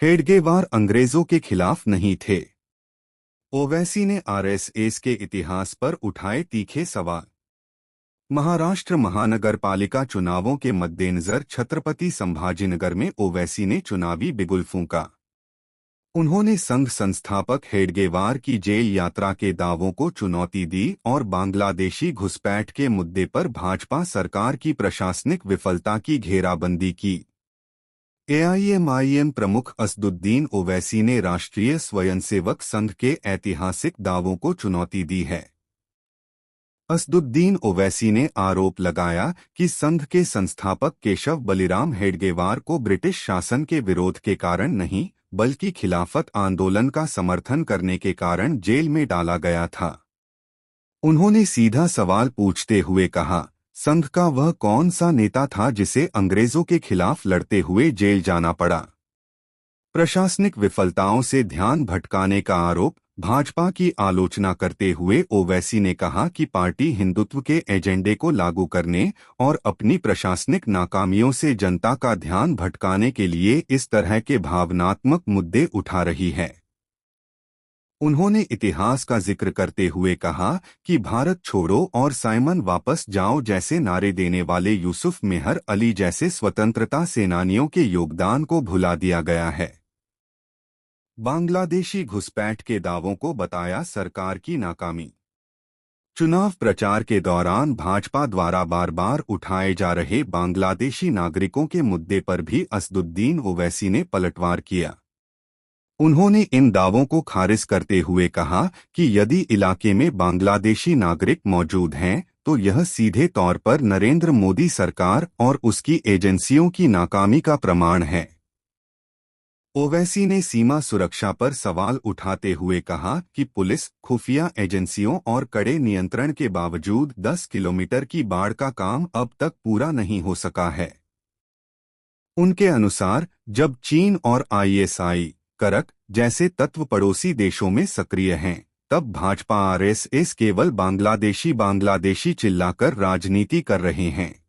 हेडगेवार अंग्रेजों के खिलाफ नहीं थे। ओवैसी ने आरएसएस के इतिहास पर उठाए तीखे सवाल। महाराष्ट्र महानगरपालिका चुनावों के मद्देनजर छत्रपति संभाजीनगर में ओवैसी ने चुनावी बिगुल फूंका। उन्होंने संघ संस्थापक हेडगेवार की जेल यात्रा के दावों को चुनौती दी और बांग्लादेशी घुसपैठ के मुद्दे पर भाजपा सरकार की प्रशासनिक विफलता की घेराबंदी की। एआईएमआईएम प्रमुख असदुद्दीन ओवैसी ने राष्ट्रीय स्वयंसेवक संघ के ऐतिहासिक दावों को चुनौती दी है। असदुद्दीन ओवैसी ने आरोप लगाया कि संघ के संस्थापक केशव बलिराम हेडगेवार को ब्रिटिश शासन के विरोध के कारण नहीं, बल्कि खिलाफत आंदोलन का समर्थन करने के कारण जेल में डाला गया था। उन्होंने सीधा सवाल पूछते हुए कहा, संघ का वह कौन सा नेता था जिसे अंग्रेजों के खिलाफ लड़ते हुए जेल जाना पड़ा? प्रशासनिक विफलताओं से ध्यान भटकाने का आरोप। भाजपा की आलोचना करते हुए ओवैसी ने कहा कि पार्टी हिंदुत्व के एजेंडे को लागू करने और अपनी प्रशासनिक नाकामियों से जनता का ध्यान भटकाने के लिए इस तरह के भावनात्मक मुद्दे उठा रही है। उन्होंने इतिहास का जिक्र करते हुए कहा कि भारत छोड़ो और साइमन वापस जाओ जैसे नारे देने वाले यूसुफ मेहर अली जैसे स्वतंत्रता सेनानियों के योगदान को भुला दिया गया है। बांग्लादेशी घुसपैठ के दावों को बताया सरकार की नाकामी। चुनाव प्रचार के दौरान भाजपा द्वारा बार बार उठाए जा रहे बांग्लादेशी नागरिकों के मुद्दे पर भी असदुद्दीन ओवैसी ने पलटवार किया। उन्होंने इन दावों को खारिज करते हुए कहा कि यदि इलाके में बांग्लादेशी नागरिक मौजूद हैं, तो यह सीधे तौर पर नरेंद्र मोदी सरकार और उसकी एजेंसियों की नाकामी का प्रमाण है। ओवैसी ने सीमा सुरक्षा पर सवाल उठाते हुए कहा कि पुलिस, खुफिया एजेंसियों और कड़े नियंत्रण के बावजूद 10 किलोमीटर की बाड़ का काम अब तक पूरा नहीं हो सका है। उनके अनुसार जब चीन और आईएसआई, करक जैसे तत्व पड़ोसी देशों में सक्रिय हैं, तब भाजपा आरएसएस केवल बांग्लादेशी चिल्लाकर राजनीति कर रहे हैं।